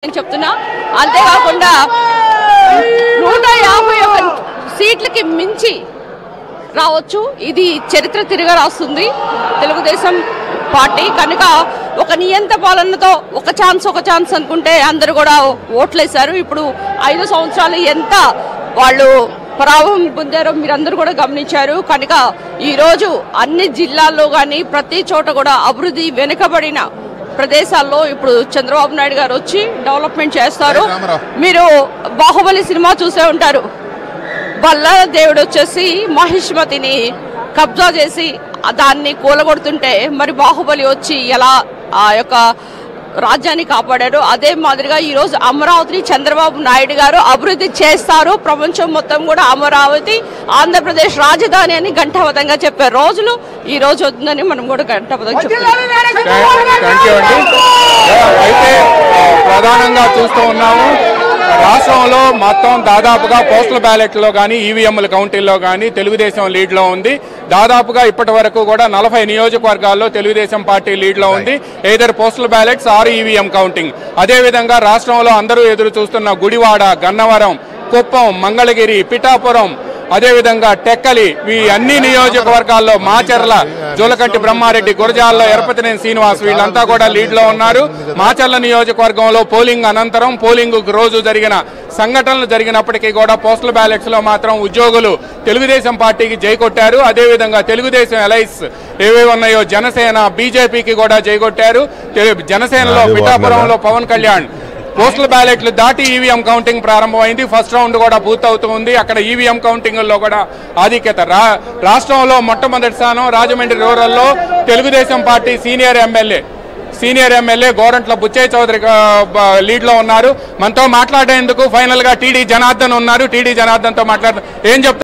నేను చెప్తున్నా. అంతేకాకుండా 151 సీట్లకి మించి రావచ్చు. ఇది చరిత్ర తిరగ రాస్తుంది తెలుగుదేశం పార్టీ. కనుక ఒక నియంత పాలనతో ఒక ఛాన్స్ అనుకుంటే అందరూ కూడా ఓట్లేశారు. ఇప్పుడు 5 సంవత్సరాలు ఎంత వాళ్ళు ప్రభావం పొందారో మీరందరూ కూడా గమనించారు. కనుక ఈరోజు అన్ని జిల్లాల్లో కానీ ప్రతి చోట కూడా అభివృద్ధి వెనుకబడిన ప్రదేశాల్లో ఇప్పుడు చంద్రబాబు నాయుడు గారు వచ్చి డెవలప్మెంట్ చేస్తారు. మీరు బాహుబలి సినిమా చూసే ఉంటారు. బల్లాల దేవుడు వచ్చేసి మహిష్మతిని కబ్జా చేసి దాన్ని కూలగొడుతుంటే మరి బాహుబలి వచ్చి ఎలా ఆ యొక్క రాజ్యాన్ని కాపాడారు. అదే మాదిరిగా ఈరోజు అమరావతిని చంద్రబాబు నాయుడు గారు అభివృద్ధి చేస్తారు. ప్రపంచం మొత్తం కూడా అమరావతి ఆంధ్రప్రదేశ్ రాజధాని అని ఘంటాబద్ధంగా చెప్పే రోజులు ఈ రోజు వస్తుందని మనం కూడా ఘంటాబద్ధంగా చెప్తున్నాం. అయితే ప్రధానంగా చూస్తూ ఉన్నాము రాష్ట్రంలో మొత్తం దాదాపుగా పోస్టల్ బ్యాలెట్లో కానీ ఈవీఎంల కౌంటింగ్లో కానీ తెలుగుదేశం లీడ్లో ఉంది. దాదాపుగా ఇప్పటి వరకు కూడా 40 నియోజకవర్గాల్లో తెలుగుదేశం పార్టీ లీడ్లో ఉంది. Either postal ballots or EVM counting. అదేవిధంగా రాష్ట్రంలో అందరూ ఎదురు చూస్తున్న గుడివాడ, గన్నవరం, కుప్పం, మంగళగిరి, పిఠాపురం, అదేవిధంగా టెక్కలి, ఈ అన్ని నియోజకవర్గాల్లో మాచర్ల, జోలకంటి బ్రహ్మారెడ్డి, గురజాల్లో ఎరపతినేని శ్రీనివాస్ వీళ్ళంతా కూడా లీడ్లో ఉన్నారు. మాచర్ల నియోజకవర్గంలో పోలింగ్ అనంతరం పోలింగ్ రోజు జరిగిన సంఘటనలు జరిగినప్పటికీ కూడా పోస్టల్ బ్యాలెట్స్ లో మాత్రం ఉద్యోగులు తెలుగుదేశం పార్టీకి జై కొట్టారు. అదేవిధంగా తెలుగుదేశం అలైన్స్ ఏవేవి ఉన్నాయో జనసేన, బీజేపీకి కూడా జై కొట్టారు. జనసేనలో పిఠాపురంలో పవన్ కళ్యాణ్ పోస్టల్ బ్యాలెట్లు దాటి ఈవీఎం కౌంటింగ్ ప్రారంభమైంది. ఫస్ట్ రౌండ్ కూడా పూర్తవుతుంది. అక్కడ ఈవీఎం కౌంటింగ్ లో కూడా ఆధిక్యత. రాష్ట్రంలో మొట్టమొదటి స్థానం రాజమండ్రి రూరల్లో Telugu Desam party senior MLA Gorantla Butchaiah Chowdary lead లో ఉన్నారు. మనతో మాట్లాడేందుకు ఫైనల్ గా టీడీ జనార్దన్ ఉన్నారు. టీడీ జనార్దన్ తో మాట్లాడుతూ ఏం చెప్తారు?